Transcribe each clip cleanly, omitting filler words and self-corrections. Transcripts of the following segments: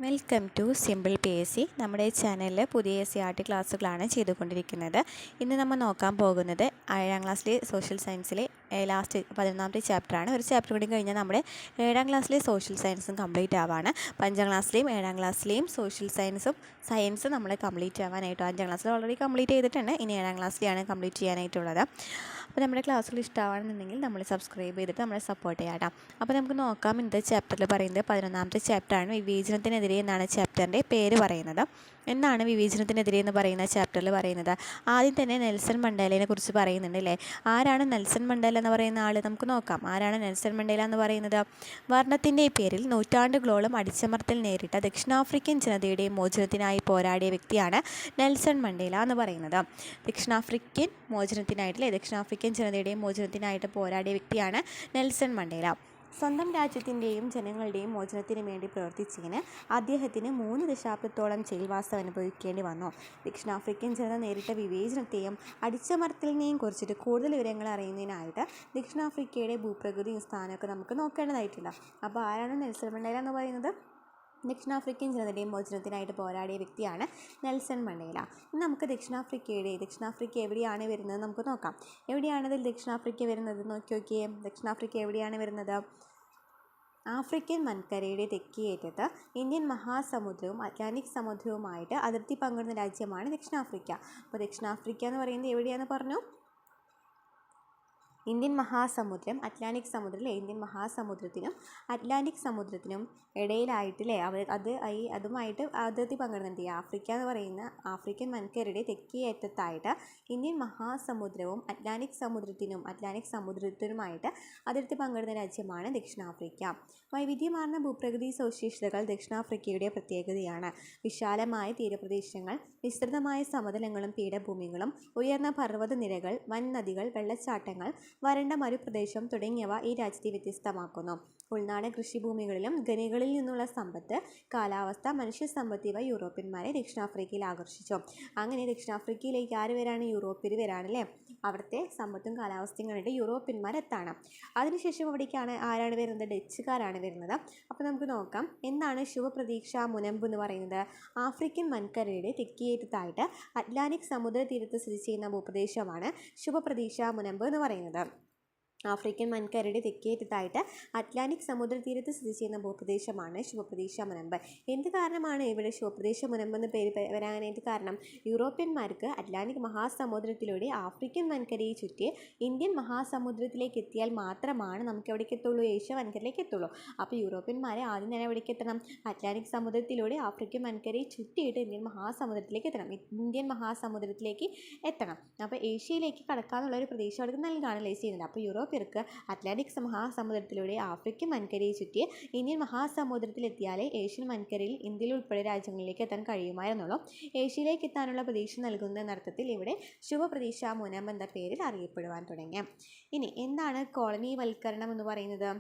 Welcome to simple P S C. നമ്മുടെ ഈ ചാനലിൽ പുതിയ SCERT ക്ലാസ്സുകളാണ് ചെയ്തുകൊണ്ടിരിക്കുന്നത്. ഇന്ന് നമ്മൾ നോക്കാൻ പോകുന്നത് 7ാം ക്ലാസ്സിലെ സോഷ്യൽ സയൻസിലെ ലാസ്റ്റ് 11ാമത്തെ ചാപ്റ്ററാണ്. ഒരു ചാപ്റ്റർ കൂടി കഴിഞ്ഞാൽ നമ്മുടെ 7ാം ക്ലാസ്സിലെ സോഷ്യൽ സയൻസും കംപ്ലീറ്റ് ആവാണ്. 5ാം ക്ലാസ്സിലെയും 7ാം ക്ലാസ്സിലെയും സോഷ്യൽ സയൻസും നമ്മൾ കംപ്ലീറ്റ് ആവാനായിട്ട് 5ാം ക്ലാസ്സിൽ ഓൾറെഡി കംപ്ലീറ്റ് ചെയ്തിട്ടുണ്ട്. ഇനി 7ാം ക്ലാസ്സിലെയാണ് കംപ്ലീറ്റ് ചെയ്യാനായിട്ടുള്ളത്. അപ്പോൾ നമ്മുടെ ക്ലാസ്സുകൾ ഇഷ്ടമാണെന്നുണ്ടെങ്കിൽ നമ്മൾ സബ്സ്ക്രൈബ് ചെയ്തിട്ട് നമ്മളെ സപ്പോർട്ട് ചെയ്യാം. അപ്പോൾ നമുക്ക് നോക്കാം. ഇന്നത്തെ ചാപ്റ്ററിൽ പറയുന്നത് 11ാമത്തെ ചാപ്റ്ററാണ്. വിവേചനത്തിനെതിരെ എന്നാണ് ചാപ്റ്ററിൻ്റെ പേര് പറയുന്നത്. എന്താണ് വിവേചനത്തിനെതിരെ എന്ന് പറയുന്ന ചാപ്റ്ററിൽ പറയുന്നത്? ആദ്യം തന്നെ നെൽസൺ മണ്ടേലയെ കുറിച്ച് പറയുന്നുണ്ട് അല്ലേ. ആരാണ് നെൽസൺ മണ്ടേല എന്ന് പറയുന്ന ആൾ? നമുക്ക് നോക്കാം. ആരാണ് നെൽസൺ മണ്ടേല എന്ന് പറയുന്നത്? വർണ്ണത്തിൻ്റെ പേരിൽ നൂറ്റാണ്ടുകളോളം അടിച്ചമർത്തൽ നേരിട്ട ദക്ഷിണാഫ്രിക്കൻ ജനതയുടെ മോചനത്തിനായി പോരാടിയ വ്യക്തിയാണ് നെൽസൺ മണ്ടേല എന്ന് പറയുന്നത്. ദക്ഷിണാഫ്രിക്കൻ ജനതയുടെ മോചനത്തിനായിട്ട് പോരാടിയ വ്യക്തിയാണ് നെൽസൺ മണ്ടേല. സ്വന്തം രാജ്യത്തിൻ്റെയും ജനങ്ങളുടെയും മോചനത്തിന് വേണ്ടി പ്രവർത്തിച്ചതിന് അദ്ദേഹത്തിന് 3 ദശാബ്ദത്തോളം ജയിൽവാസം അനുഭവിക്കേണ്ടി വന്നു. ദക്ഷിണാഫ്രിക്കൻ ജനത നേരിട്ട വിവേചനത്തെയും അടിച്ചമർത്തലിനെയും കുറിച്ചിട്ട് കൂടുതൽ വിവരങ്ങൾ അറിയുന്നതിനായിട്ട് ദക്ഷിണാഫ്രിക്കയുടെ ഭൂപ്രകൃതിയും സ്ഥാനമൊക്കെ നമുക്ക് നോക്കേണ്ടതായിട്ടുണ്ട്. അപ്പോൾ ആരാണ് നെൽസൺ മണ്ടേല എന്ന് പറയുന്നത്? ദക്ഷിണാഫ്രിക്കൻ ജനതയുടെയും മോചനത്തിനായിട്ട് പോരാടിയ വ്യക്തിയാണ് നെൽസൺ മണ്ടേല. ഇനി നമുക്ക് ദക്ഷിണാഫ്രിക്ക എവിടെയാണ് വരുന്നത് നമുക്ക് നോക്കാം. എവിടെയാണതിൽ ദക്ഷിണാഫ്രിക്ക വരുന്നത് നോക്കിയേ. ദക്ഷിണാഫ്രിക്ക എവിടെയാണ് വരുന്നത്? ആഫ്രിക്കൻ വൻകരയുടെ തെക്കേയറ്റത്ത് ഇന്ത്യൻ മഹാസമുദ്രവും അറ്റ്ലാന്റിക് സമുദ്രവുമായിട്ട് അതിർത്തി പങ്കിടുന്ന രാജ്യമാണ് ദക്ഷിണാഫ്രിക്ക. അപ്പോൾ ദക്ഷിണാഫ്രിക്ക എന്ന് പറയുന്നത് എവിടെയാണെന്ന് പറഞ്ഞു? ഇന്ത്യൻ മഹാസമുദ്രം, അറ്റ്ലാന്റിക് സമുദ്രം ഇന്ത്യൻ മഹാസമുദ്രത്തിനും അറ്റ്ലാന്റിക് സമുദ്രത്തിനും ഇടയിലായിട്ടില്ലേ അതുമായിട്ട് അതിർത്തി പങ്കിടുന്നുണ്ട്. ആഫ്രിക്ക എന്ന് പറയുന്ന ആഫ്രിക്കൻ വൻകരയുടെ തെക്കേ അറ്റത്തായിട്ട് ഇന്ത്യൻ മഹാസമുദ്രവും അറ്റ്ലാന്റിക് സമുദ്രത്തിനുമായിട്ട് അതിർത്തി പങ്കിടുന്ന രാജ്യമാണ് ദക്ഷിണാഫ്രിക്ക. വൈവിധ്യമാർന്ന ഭൂപ്രകൃതി സവിശേഷതകൾ ദക്ഷിണാഫ്രിക്കയുടെ പ്രത്യേകതയാണ്. വിശാലമായ തീരപ്രദേശങ്ങൾ, വിസ്തൃതമായ സമതലങ്ങളും പീഠഭൂമികളും, ഉയർന്ന പർവ്വതനിരകൾ, വൻനദികൾ, വെള്ളച്ചാട്ടങ്ങൾ, വരണ്ട മരുപ്രദേശം തുടങ്ങിയവ ഈ രാജ്യത്തെ വ്യത്യസ്തമാക്കുന്നു. ഉൾനാടൻ കൃഷിഭൂമികളിലും ഖനികളിൽ നിന്നുള്ള സമ്പത്ത്, കാലാവസ്ഥ, മനുഷ്യസമ്പത്ത് ഇവ യൂറോപ്യന്മാരെ ദക്ഷിണാഫ്രിക്കയിൽ ആകർഷിച്ചു. അങ്ങനെ ദക്ഷിണാഫ്രിക്കയിലേക്ക് ആര് വരാണ്? യൂറോപ്യർ വരാണല്ലേ. അവിടുത്തെ സമ്പത്തും കാലാവസ്ഥയും കണ്ടിട്ട് യൂറോപ്യന്മാരെത്താണ്. അതിനുശേഷം അവിടേക്കാണ് ആരാണ് വരുന്നത്? ഡച്ചുകാരാണ് വരുന്നത്. അപ്പോൾ നമുക്ക് നോക്കാം. എന്താണ് ശുഭപ്രതീക്ഷ മുനമ്പ് എന്ന് പറയുന്നത്? ആഫ്രിക്കൻ വൻകരയുടെ തെക്കേയറ്റത്തായിട്ട് അറ്റ്ലാന്റിക് സമുദ്ര തീരത്ത് സ്ഥിതി ചെയ്യുന്ന ഭൂപ്രദേശമാണ് ശുഭപ്രതീക്ഷ മുനമ്പ് എന്ന് പറയുന്നത്. ആഫ്രിക്കൻ വൻകരയുടെ തെക്കേയറ്റത്തായിട്ട് അറ്റ്ലാന്റിക് സമുദ്ര തീരത്ത് സ്ഥിതി ചെയ്യുന്ന ഭൂപ്രദേശമാണ് ശുഭപ്രതീക്ഷ മുനമ്പ്. എന്ത് കാരണമാണ് ഇവിടെ ശുഭപ്രതീക്ഷ മുനമ്പ് എന്ന പേര് വരാനായിട്ട് കാരണം? യൂറോപ്യന്മാർക്ക് അറ്റ്ലാന്റിക് മഹാസമുദ്രത്തിലൂടെ ആഫ്രിക്കൻ വൻകരയെ ചുറ്റി ഇന്ത്യൻ മഹാസമുദ്രത്തിലേക്ക് എത്തിയാൽ മാത്രമാണ് നമുക്ക് എവിടേക്ക് എത്തുള്ളൂ? ഏഷ്യ വൻകരയിലേക്ക് എത്തുള്ളൂ. അപ്പോൾ യൂറോപ്യന്മാരെ ആദ്യം തന്നെ എവിടേക്ക് എത്തണം? അറ്റ്ലാന്റിക് സമുദ്രത്തിലൂടെ ആഫ്രിക്കൻ വൻകരയെ ചുറ്റിയിട്ട് ഇന്ത്യൻ മഹാസമുദ്രത്തിലേക്ക് എത്തണം. അപ്പോൾ ഏഷ്യയിലേക്ക് കടക്കാനുള്ള ഒരു പ്രദേശം അവർക്ക് നൽകുകയാണല്ലേ ചെയ്യുന്നത്. അപ്പോൾ യൂറോപ്യർക്ക് അറ്റ്ലാന്റിക് മഹാസമുദ്രത്തിലൂടെ ആഫ്രിക്കൻ വൻകരയെ ചുറ്റി ഇന്ത്യൻ മഹാസമുദ്രത്തിലെത്തിയാലേ ഏഷ്യൻ വൻകരയിൽ ഇന്ത്യയിൽ ഉൾപ്പെടെ രാജ്യങ്ങളിലേക്ക് എത്താൻ കഴിയുമായിരുന്നുള്ളൂ. ഏഷ്യയിലേക്ക് എത്താനുള്ള പ്രതീക്ഷ നൽകുന്ന അർത്ഥത്തിൽ ഇവിടെ ശുഭപ്രതീക്ഷ മുനമ്പ് എന്ന പേരിൽ അറിയപ്പെടുവാൻ തുടങ്ങി. ഇനി എന്താണ് കോളനിവൽക്കരണം എന്ന് പറയുന്നത്?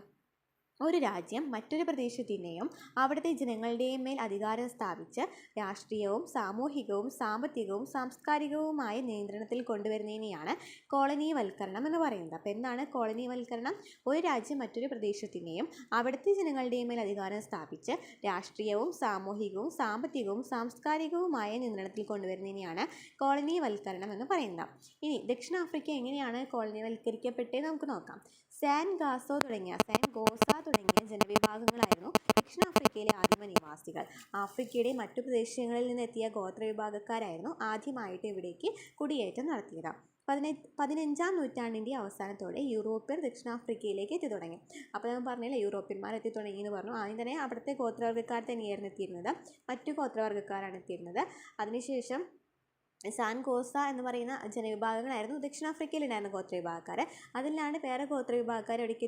ഒരു രാജ്യം മറ്റൊരു പ്രദേശത്തിൻ്റെയും അവിടുത്തെ ജനങ്ങളുടെയും മേൽ അധികാരം സ്ഥാപിച്ച് രാഷ്ട്രീയവും സാമൂഹികവും സാമ്പത്തികവും സാംസ്കാരികവുമായ നിയന്ത്രണത്തിൽ കൊണ്ടുവരുന്നതിനെയാണ് കോളനിവൽക്കരണം എന്ന് പറയുന്നത്. അപ്പോൾ എന്താണ് കോളനിവൽക്കരണം? ഒരു രാജ്യം മറ്റൊരു പ്രദേശത്തിൻ്റെയും അവിടുത്തെ ജനങ്ങളുടെയും മേൽ അധികാരം സ്ഥാപിച്ച് രാഷ്ട്രീയവും സാമൂഹികവും സാമ്പത്തികവും സാംസ്കാരികവുമായ നിയന്ത്രണത്തിൽ കൊണ്ടുവരുന്നതിനെയാണ് കോളനിവൽക്കരണം എന്ന് പറയുന്നത്. ഇനി ദക്ഷിണാഫ്രിക്ക എങ്ങനെയാണ് കോളനിവൽക്കരിക്കപ്പെട്ടത് നമുക്ക് നോക്കാം. സാൻ ഗോസ തുടങ്ങിയ ജനവിഭാഗങ്ങളായിരുന്നു ദക്ഷിണാഫ്രിക്കയിലെ ആദിമ നിവാസികൾ. ആഫ്രിക്കയുടെ മറ്റു പ്രദേശങ്ങളിൽ നിന്നെത്തിയ ഗോത്രവിഭാഗക്കാരായിരുന്നു ആദ്യമായിട്ട് ഇവിടേക്ക് കുടിയേറ്റം നടത്തിയത്. 15ാം നൂറ്റാണ്ടിൻ്റെ അവസാനത്തോടെ യൂറോപ്യർ ദക്ഷിണാഫ്രിക്കയിലേക്ക് എത്തി തുടങ്ങി. അപ്പോൾ ഞാൻ പറഞ്ഞില്ലേ യൂറോപ്യന്മാർ എത്തി തുടങ്ങി എന്ന് പറഞ്ഞു. ആദ്യം തന്നെ അവിടുത്തെ ഗോത്രവർഗ്ഗക്കാർ തന്നെയായിരുന്നു എത്തിയിരുന്നത്. മറ്റു ഗോത്രവർഗ്ഗക്കാരാണ് എത്തിയിരുന്നത്. അതിനുശേഷം സാൻ ഗോസ എന്ന് പറയുന്ന ജനവിഭാഗങ്ങളായിരുന്നു ദക്ഷിണാഫ്രിക്കയിലുണ്ടായിരുന്ന ഗോത്രവിഭാഗക്കാർ. അതിലാണ് വേറെ ഗോത്രവിഭാഗക്കാർ എവിടേക്ക്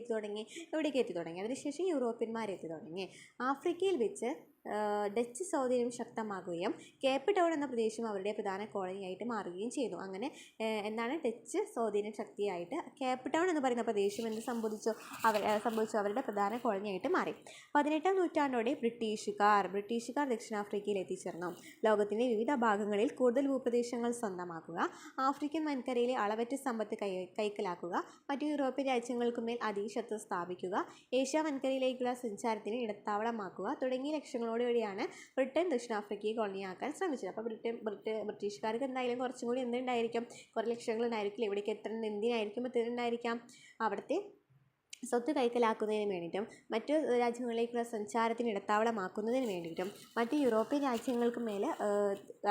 എത്തി തുടങ്ങി. അതിനുശേഷം യൂറോപ്യന്മാർ എത്തി തുടങ്ങി. ആഫ്രിക്കയിൽ വെച്ച് ഡച്ച് സ്വാധീനം ശക്തമാകുകയും കേപ്പ് ടൗൺ എന്ന പ്രദേശം അവരുടെ പ്രധാന കോളനിയായിട്ട് മാറുകയും ചെയ്തു. അങ്ങനെ എന്താണ് ഡച്ച് സ്വാധീനം ശക്തിയായിട്ട് കേപ്പ് ടൗൺ എന്ന് പറയുന്ന പ്രദേശം സംഭവിച്ചു അവരുടെ പ്രധാന കോളനിയായിട്ട് മാറി. 18ാം നൂറ്റാണ്ടോടെ ബ്രിട്ടീഷുകാർ ദക്ഷിണാഫ്രിക്കയിൽ എത്തിച്ചേർന്നു. ലോകത്തിൻ്റെ വിവിധ ഭാഗങ്ങളിൽ കൂടുതൽ ഭൂപ്രദേശങ്ങൾ സ്വന്തമാക്കുക, ആഫ്രിക്കൻ വൻകരയിലെ അളവറ്റ സമ്പത്ത് കൈക്കലാക്കുക, മറ്റു യൂറോപ്യൻ രാജ്യങ്ങൾക്കുമേൽ അധീശത്വം സ്ഥാപിക്കുക, ഏഷ്യ വൻകരയിലേക്കുള്ള സഞ്ചാരത്തിന് ഇടത്താവളമാക്കുക തുടങ്ങിയ ലക്ഷ്യങ്ങളോടെ ലക്ഷ്യങ്ങളോടുകൂടിയാണ് ബ്രിട്ടൻ ദക്ഷിണാഫ്രിക്കയെ കോളനിയാക്കാൻ ശ്രമിച്ചത്. അപ്പോൾ ബ്രിട്ടീഷുകാർക്ക് എന്തായാലും കുറച്ചും കൂടി എന്തുണ്ടായിരിക്കും, കുറേ ലക്ഷ്യങ്ങളുണ്ടായിരിക്കില്ല, ഇവിടേക്ക് എത്തുന്നത് എന്തിനായിരിക്കും എത്തുന്നുണ്ടായിരിക്കാം, അവിടുത്തെ സ്വത്ത് കൈക്കലാക്കുന്നതിന് വേണ്ടിയിട്ടും മറ്റു രാജ്യങ്ങളിലേക്കുള്ള സഞ്ചാരത്തിന് ഇടത്താവളമാക്കുന്നതിന് വേണ്ടിയിട്ടും മറ്റ് യൂറോപ്യൻ രാജ്യങ്ങൾക്ക് മേലെ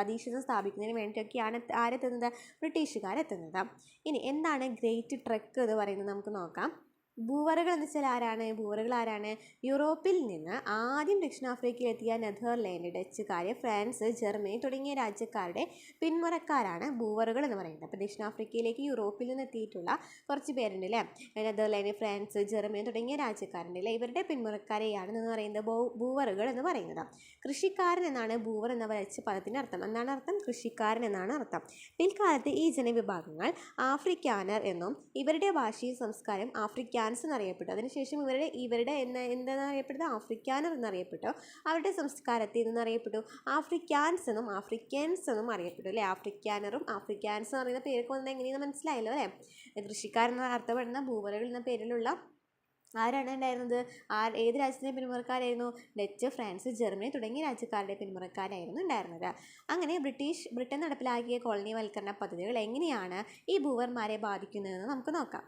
അധീശത്വം സ്ഥാപിക്കുന്നതിന് വേണ്ടിയിട്ടൊക്കെയാണ് ആരെത്തുന്നത്, ബ്രിട്ടീഷുകാരെത്തുന്നത്. ഇനി എന്താണ് ഗ്രേറ്റ് ട്രെക്ക് എന്ന് പറയുന്നത് നമുക്ക് നോക്കാം. ബൂവറുകൾ എന്ന് വെച്ചാൽ ആരാണ്, ബൂവറുകൾ ആരാണ്, യൂറോപ്പിൽ നിന്ന് ആദ്യം ദക്ഷിണാഫ്രിക്കയിലെത്തിയ നെതർലാൻഡ്, ഡച്ചുകാർ, ഫ്രാൻസ്, ജർമ്മനി തുടങ്ങിയ രാജ്യക്കാരുടെ പിന്മുറക്കാരാണ് ബൂവറുകൾ എന്ന് പറയുന്നത്. അപ്പോൾ ദക്ഷിണാഫ്രിക്കയിലേക്ക് യൂറോപ്പിൽ നിന്ന് എത്തിയിട്ടുള്ള കുറച്ച് പേരുണ്ട് അല്ലേ, നെതർലാൻഡ്, ഫ്രാൻസ്, ജർമ്മനി തുടങ്ങിയ രാജ്യക്കാരുണ്ട് അല്ലേ, ഇവരുടെ പിന്മുറക്കാരെയാണ് എന്ന് പറയുന്നത് ബൂവറുകൾ എന്ന് പറയുന്നത്. കൃഷിക്കാരൻ എന്നാണ് ബൂവർ എന്ന വരച്ച പദത്തിൻ്റെ അർത്ഥം. എന്താണ് അർത്ഥം, കൃഷിക്കാരൻ എന്നാണ് അർത്ഥം. പിൽക്കാലത്ത് ഈ ജനവിഭാഗങ്ങൾ ആഫ്രിക്കാനർ എന്നും ഇവരുടെ ഭാഷയും സംസ്കാരം ആഫ്രിക്കാൻസ് എന്നറിയപ്പെട്ടു. അതിനുശേഷം ഇവരുടെ എന്താണ് അറിയപ്പെട്ടത്, ആഫ്രിക്കാനർ എന്നറിയപ്പെട്ടു. അവരുടെ സംസ്കാരത്തിൽ നിന്നറിയപ്പെട്ടു ആഫ്രിക്കാൻസ് എന്നും ആഫ്രിക്കൻസ് എന്നും അറിയപ്പെട്ടു അല്ലേ. ആഫ്രിക്കാനറും ആഫ്രിക്കാൻസ് എന്ന് പറയുന്ന പേരൊക്കെ വന്നത് എങ്ങനെയെന്ന് മനസ്സിലായല്ലോ അല്ലേ. കൃഷിക്കാരെന്ന് അർത്ഥപ്പെടുന്ന ബൂവറുകൾ എന്ന പേരിലുള്ള ആരാണ് ഉണ്ടായിരുന്നത്, ഏത് രാജ്യത്തിൻ്റെ പിന്മുറക്കാരായിരുന്നു, ഡച്ച്, ഫ്രാൻസ്, ജർമ്മനി തുടങ്ങിയ രാജ്യക്കാരുടെ പിന്മുറക്കാരായിരുന്നു ഉണ്ടായിരുന്നത്. അങ്ങനെ ബ്രിട്ടൻ നടപ്പിലാക്കിയ കോളനിവൽക്കരണ പദ്ധതികൾ എങ്ങനെയാണ് ഈ ഭൂവർമാരെ ബാധിക്കുന്നതെന്ന് നമുക്ക് നോക്കാം.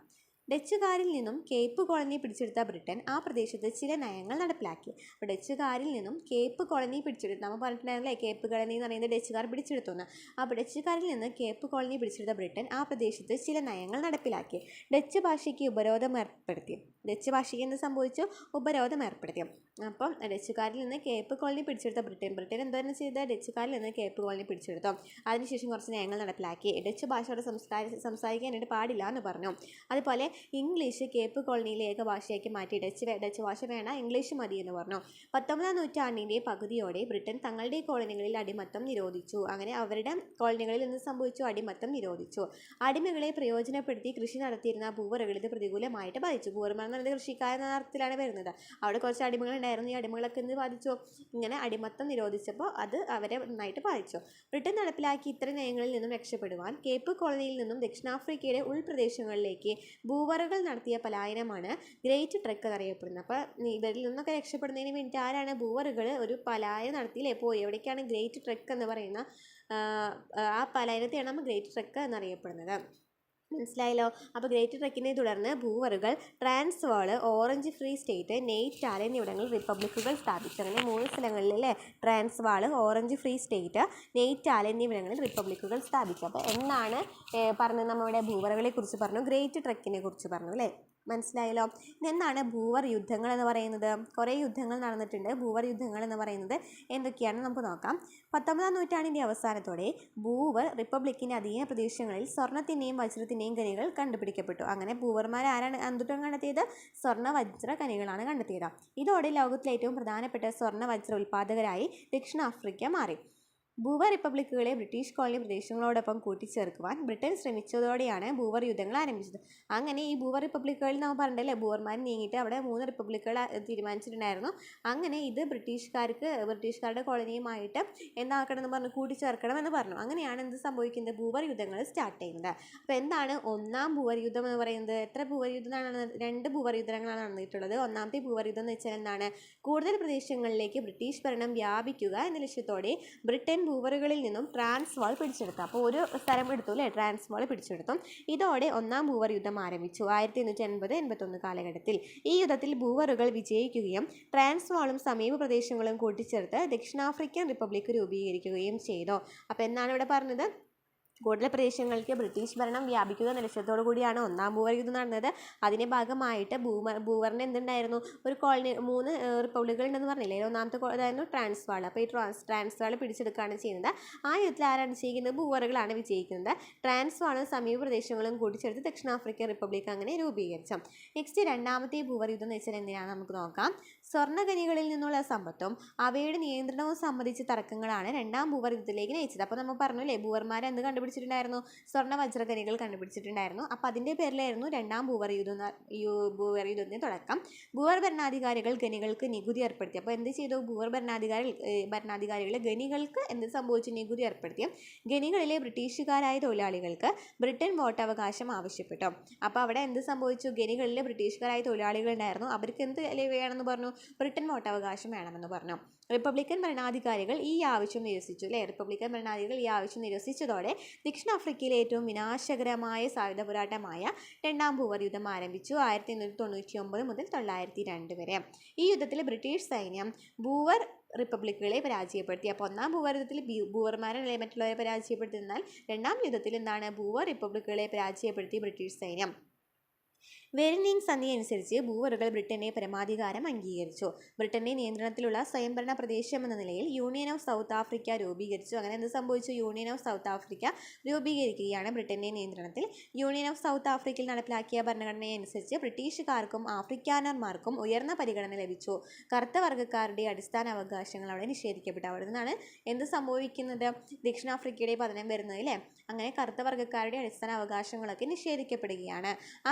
ഡച്ചുകാരിൽ നിന്നും കേപ്പ് കോളനി പിടിച്ചെടുത്ത ബ്രിട്ടൻ ആ പ്രദേശത്ത് ചില നയങ്ങൾ നടപ്പിലാക്കി. അപ്പോൾ ഡച്ചുകാരിൽ നിന്നും കേപ്പ് കോളനി പിടിച്ചെടുത്തു, നമ്മൾ പറഞ്ഞിട്ടുണ്ടായിരുന്നില്ലേ കേപ്പ് കോളനി എന്ന് പറയുന്നത് ഡച്ചുകാർ പിടിച്ചെടുത്തുനിന്ന്. അപ്പോൾ ഡച്ചുകാരിൽ നിന്ന് കേപ്പ് കോളനി പിടിച്ചെടുത്ത ബ്രിട്ടൻ ആ പ്രദേശത്ത് ചില നയങ്ങൾ നടപ്പിലാക്കി. ഡച്ച് ഭാഷയ്ക്ക് ഉപരോധം ഏർപ്പെടുത്തി. ഡച്ച് ഭാഷയ്ക്ക് എന്ത് സംഭവിച്ചു, ഉപരോധം ഏർപ്പെടുത്തി. അപ്പം ഡച്ചുകാരിൽ നിന്ന് കേപ്പ് കോളനി പിടിച്ചെടുത്ത ബ്രിട്ടൻ എന്താണ് ചെയ്തത്, ഡച്ചുകാരിൽ നിന്ന് കേപ്പ് കോളനി പിടിച്ചെടുത്തു. അതിനുശേഷം കുറച്ച് നയങ്ങൾ നടപ്പിലാക്കി. ഡച്ച് ഭാഷയോട് സംസാരിക്കാനായിട്ട് പാടില്ല എന്ന് പറഞ്ഞു. അതുപോലെ ഇംഗ്ലീഷ് കേപ്പ് കോളനിയിലെ ഏക ഭാഷയാക്കി മാറ്റി. ഡച്ച് ഭാഷ വേണ്ട, ഇംഗ്ലീഷ് മതി എന്ന് പറഞ്ഞു. 19-ാം നൂറ്റാണ്ടിൻ്റെ പകുതിയോടെ ബ്രിട്ടൻ തങ്ങളുടെ കോളനികളിൽ അടിമത്തം നിരോധിച്ചു. അങ്ങനെ അവരുടെ കോളനികളിൽ എന്ത് സംഭവിച്ചു, അടിമത്തം നിരോധിച്ചു. അടിമകളെ പ്രയോജനപ്പെടുത്തി കൃഷി നടത്തിയിരുന്ന ഭൂവറുകൾ ഇത് പ്രതികൂലമായിട്ട് ബാധിച്ചു. ഭൂവർമാർ എന്ന് പറയുന്നത് കൃഷിക്കാരെന്ന അർത്ഥത്തിലാണ് വരുന്നത്. അവിടെ കുറച്ച് അടിമകൾ ഉണ്ടായിരുന്നു. ഈ അടിമകളൊക്കെ എന്ത് ബാധിച്ചു, ഇങ്ങനെ അടിമത്തം നിരോധിച്ചപ്പോൾ അത് അവരെ നന്നായിട്ട് ബാധിച്ചു. ബ്രിട്ടൻ നടപ്പിലാക്കി ഇത്തരം നയങ്ങളിൽ നിന്നും രക്ഷപ്പെടുവാൻ കേപ്പ് കോളനിയിൽ നിന്നും ദക്ഷിണാഫ്രിക്കയുടെ ഉൾപ്രദേശങ്ങളിലേക്ക് ഭൂവറുകൾ നടത്തിയ പലായനമാണ് ഗ്രേറ്റ് ട്രെക്ക് എന്നറിയപ്പെടുന്നത്. അപ്പോൾ ഇവരിൽ നിന്നൊക്കെ രക്ഷപ്പെടുന്നതിന് വേണ്ടി ആരാണ്, ഭൂവറുകൾ ഒരു പലായനം നടത്തിയില്ലേ, പോയി. എവിടേക്കാണ് ഗ്രേറ്റ് ട്രെക്ക് എന്ന് പറയുന്ന ആ പലായനത്തെയാണ് നമ്മൾ ഗ്രേറ്റ് ട്രെക്ക് എന്നറിയപ്പെടുന്നത്. മനസ്സിലായല്ലോ. അപ്പോൾ ഗ്രേറ്റ് ട്രെക്കിനെ തുടർന്ന് ഭൂവറുകൾ ട്രാൻസ്വാൾ, ഓറഞ്ച് ഫ്രീ സ്റ്റേറ്റ്, നെയ്റ്റാൽ എന്നിവിടങ്ങളിൽ റിപ്പബ്ലിക്കുകൾ സ്ഥാപിച്ചു. അങ്ങനെ 3 സ്ഥലങ്ങളിൽ അല്ലേ, ട്രാൻസ്വാൾ, ഓറഞ്ച് ഫ്രീ സ്റ്റേറ്റ്, നെയ്റ്റാൽ എന്നിവിടങ്ങളിൽ റിപ്പബ്ലിക്കുകൾ സ്ഥാപിച്ചു. അപ്പോൾ എന്നാണ് പറഞ്ഞത്, നമ്മുടെ ഭൂവറുകളെ കുറിച്ച് പറഞ്ഞു, ഗ്രേറ്റ് ട്രെക്കിനെ കുറിച്ച് പറഞ്ഞു അല്ലേ. മനസ്സിലായല്ലോ. എന്താണ് ഭൂവർ യുദ്ധങ്ങൾ എന്ന് പറയുന്നത്, കുറേ യുദ്ധങ്ങൾ നടന്നിട്ടുണ്ട്. ഭൂവർ യുദ്ധങ്ങൾ എന്ന് പറയുന്നത് എന്തൊക്കെയാണെന്ന് നമുക്ക് നോക്കാം. 19-ാം നൂറ്റാണ്ടിൻ്റെ അവസാനത്തോടെ ഭൂവർ റിപ്പബ്ലിക്കിൻ്റെ അധീന പ്രദേശങ്ങളിൽ സ്വർണ്ണത്തിൻ്റെയും വജ്രത്തിൻ്റെയും ഖനികൾ കണ്ടുപിടിക്കപ്പെട്ടു. അങ്ങനെ ഭൂവർമാർ ആരാണ് എന്തുട്ടും കണ്ടെത്തിയത്, സ്വർണ്ണ വജ്ര ഖനികളാണ് കണ്ടെത്തിയത്. ഇതോടെ ലോകത്തിലെ ഏറ്റവും പ്രധാനപ്പെട്ട സ്വർണ്ണ വജ്ര ഉൽപ്പാദകരായി ദക്ഷിണാഫ്രിക്ക മാറി. ഭൂവർ റിപ്പബ്ലിക്കുകളെ ബ്രിട്ടീഷ് കോളനി പ്രദേശങ്ങളോടൊപ്പം കൂട്ടിച്ചേർക്കുവാൻ ബ്രിട്ടൻ ശ്രമിച്ചതോടെയാണ് ഭൂവർ യുദ്ധങ്ങൾ ആരംഭിച്ചത്. അങ്ങനെ ഈ ഭൂവർ റിപ്പബ്ലിക്കുകളിൽ നമ്മൾ പറഞ്ഞില്ലേ, ഭൂവർമാർ നീങ്ങിയിട്ട് അവിടെ 3 റിപ്പബ്ലിക്കുകൾ തീരുമാനിച്ചിട്ടുണ്ടായിരുന്നു. അങ്ങനെ ഇത് ബ്രിട്ടീഷുകാരുടെ കോളനിയുമായിട്ട് എന്താക്കണമെന്ന് പറഞ്ഞു, കൂട്ടിച്ചേർക്കണം എന്ന് പറഞ്ഞു. അങ്ങനെയാണ് എന്ത് സംഭവിക്കുന്നത്, ഭൂവർ യുദ്ധങ്ങൾ സ്റ്റാർട്ട് ചെയ്യുന്നത്. അപ്പോൾ എന്താണ് 1-ാം ഭൂവർ യുദ്ധം എന്ന് പറയുന്നത്, എത്ര ഭൂവർ യുദ്ധങ്ങളാണ്, 2 ഭൂവർ യുദ്ധങ്ങളാണ് നടന്നിട്ടുള്ളത്. 1-ാമത്തെ ഭൂവർ യുദ്ധം എന്ന് വെച്ചാൽ എന്താണ്, കൂടുതൽ പ്രദേശങ്ങളിലേക്ക് ബ്രിട്ടീഷ് ഭരണം വ്യാപിക്കുക എന്ന ലക്ഷ്യത്തോടെ ബ്രിട്ടൻ ഭൂവറുകളിൽ നിന്നും ട്രാൻസ്വാൾ പിടിച്ചെടുത്തു. അപ്പോൾ ഒരു സ്ഥലം എടുത്തു അല്ലേ, ട്രാൻസ്വാൾ പിടിച്ചെടുത്തു. ഇതോടെ 1-ാം ഭൂവർ യുദ്ധം ആരംഭിച്ചു 1880-81 കാലഘട്ടത്തിൽ. ഈ യുദ്ധത്തിൽ ഭൂവറുകൾ വിജയിക്കുകയും ട്രാൻസ്വാളും സമീപ പ്രദേശങ്ങളും കൂട്ടിച്ചേർത്ത് ദക്ഷിണാഫ്രിക്കൻ റിപ്പബ്ലിക്ക് രൂപീകരിക്കുകയും ചെയ്തു. അപ്പോൾ എന്നാണ് ഇവിടെ പറഞ്ഞത്, കൂടുതൽ പ്രദേശങ്ങളിലേക്ക് ബ്രിട്ടീഷ് ഭരണം വ്യാപിക്കുക എന്ന ലക്ഷ്യത്തോടു കൂടിയാണ് 1-ാം ഭൂവർ യുദ്ധം നടന്നത്. അതിൻ്റെ ഭാഗമായിട്ട് ഭൂവറിന് എന്തുണ്ടായിരുന്നു, ഒരു കോളനി 3 റിപ്പബ്ലിക്കുകൾ ഉണ്ടെന്ന് പറഞ്ഞില്ലേ. 1-ാമത്തെ ഇതായിരുന്നു ട്രാൻസ്വാൾ. അപ്പോൾ ഈ ട്രാൻസ്വാൾ പിടിച്ചെടുക്കുകയാണ് ചെയ്യുന്നത്. ആ യുദ്ധത്തിൽ ആരാണ് വിജയിക്കുന്നത്, ഭൂവറുകളാണ് വിജയിക്കുന്നത്. ട്രാൻസ്വാളും സമീപ പ്രദേശങ്ങളും കൂട്ടിച്ചേർത്ത് ദക്ഷിണാഫ്രിക്കൻ റിപ്പബ്ലിക്ക് അങ്ങനെ രൂപീകരിച്ചു. നെക്സ്റ്റ് 2-ാമത്തെ ഭൂവർ യുദ്ധം എന്ന് വെച്ചാൽ എന്തിനാണ് നമുക്ക് നോക്കാം. സ്വർണ്ണഖനികളിൽ നിന്നുള്ള സമ്പത്തും അവയുടെ നിയന്ത്രണവും സംബന്ധിച്ച തർക്കങ്ങളാണ് 2-ാം ഭൂവർ യുദ്ധത്തിലേക്ക് നയിച്ചത്. അപ്പോൾ നമ്മൾ പറഞ്ഞു അല്ലേ, ഭൂവർമാരെ എന്ത് കണ്ടുപിടിച്ചിട്ടുണ്ടായിരുന്നു, സ്വർണ്ണ വജ്രഖനികൾ കണ്ടുപിടിച്ചിട്ടുണ്ടായിരുന്നു. അപ്പോൾ അതിൻ്റെ പേരിലായിരുന്നു 2-ാം ഭൂവർ യുദ്ധത്തിന് തുടക്കം. ഭൂവർ ഭരണാധികാരികൾ ഖനികൾക്ക് നികുതി ഏർപ്പെടുത്തി. അപ്പോൾ എന്ത് ചെയ്തു, ഭൂവർ ഭരണാധികാരികൾ ഖനികൾക്ക് എന്ത് സംഭവിച്ചു, നികുതി ഏർപ്പെടുത്തി. ഖനികളിലെ ബ്രിട്ടീഷുകാരായ തൊഴിലാളികൾക്ക് ബ്രിട്ടൻ വോട്ടവകാശം ആവശ്യപ്പെട്ടു. അപ്പോൾ അവിടെ എന്ത് സംഭവിച്ചു, ഖനികളിലെ ബ്രിട്ടീഷുകാരായ തൊഴിലാളികൾ ഉണ്ടായിരുന്നു, അവർക്ക് എന്ത് വേണമെന്ന് പറഞ്ഞു, ബ്രിട്ടൻ വോട്ടവകാശം വേണമെന്ന് പറഞ്ഞു. റിപ്പബ്ലിക്കൻ ഭരണാധികാരികൾ ഈ ആവശ്യം നിരസിച്ചു അല്ലേ. റിപ്പബ്ലിക്കൻ ഭരണാധികാരികൾ ഈ ആവശ്യം നിരസിച്ചതോടെ ദക്ഷിണാഫ്രിക്കയിലെ ഏറ്റവും വിനാശകരമായ സായുധ പോരാട്ടമായ രണ്ടാം ബൂവർ യുദ്ധം ആരംഭിച്ചു. 1899 മുതൽ 1902 വരെ. ഈ യുദ്ധത്തിൽ ബ്രിട്ടീഷ് സൈന്യം ബൂവർ റിപ്പബ്ലിക്കുകളെ പരാജയപ്പെടുത്തി. അപ്പോൾ ഒന്നാം ബൂവർ യുദ്ധത്തിൽ ബൂവർമാരെ മറ്റുള്ളവരെ പരാജയപ്പെടുത്തിയെന്നാൽ രണ്ടാം യുദ്ധത്തിൽ എന്താണ് ബൂവർ റിപ്പബ്ലിക്കുകളെ പരാജയപ്പെടുത്തി ബ്രിട്ടീഷ് സൈന്യം. വെരിനിങ് സന്ധി അനുസരിച്ച് ബൂവറുകൾ ബ്രിട്ടന്റെ പരമാധികാരം അംഗീകരിച്ചു. ബ്രിട്ടന്റെ നിയന്ത്രണത്തിലുള്ള സ്വയംഭരണ പ്രദേശം എന്ന നിലയിൽ യൂണിയൻ ഓഫ് സൗത്ത് ആഫ്രിക്ക രൂപീകരിച്ചു. അങ്ങനെ എന്ത് സംഭവിച്ചു? യൂണിയൻ ഓഫ് സൗത്ത് ആഫ്രിക്ക രൂപീകരിക്കുകയാണ് ബ്രിട്ടന്റെ നിയന്ത്രണത്തിൽ. യൂണിയൻ ഓഫ് സൗത്ത് ആഫ്രിക്കയിൽ നടപ്പിലാക്കിയ ഭരണഘടനയനുസരിച്ച് ബ്രിട്ടീഷുകാർക്കും ആഫ്രിക്കാനർമാർക്കും ഉയർന്ന പരിഗണന ലഭിച്ചു. കറുത്ത വർഗ്ഗക്കാരുടെ അടിസ്ഥാന അവകാശങ്ങൾ അവിടെ നിഷേധിക്കപ്പെട്ടു. അവിടെ നിന്നാണ് എന്ത് സംഭവിക്കുന്നത്? ദക്ഷിണാഫ്രിക്കയുടെ പതനം വരുന്നത് അല്ലേ. അങ്ങനെ കറുത്ത വർഗ്ഗക്കാരുടെ അടിസ്ഥാന അവകാശങ്ങളൊക്കെ നിഷേധിക്കപ്പെടുകയാണ്.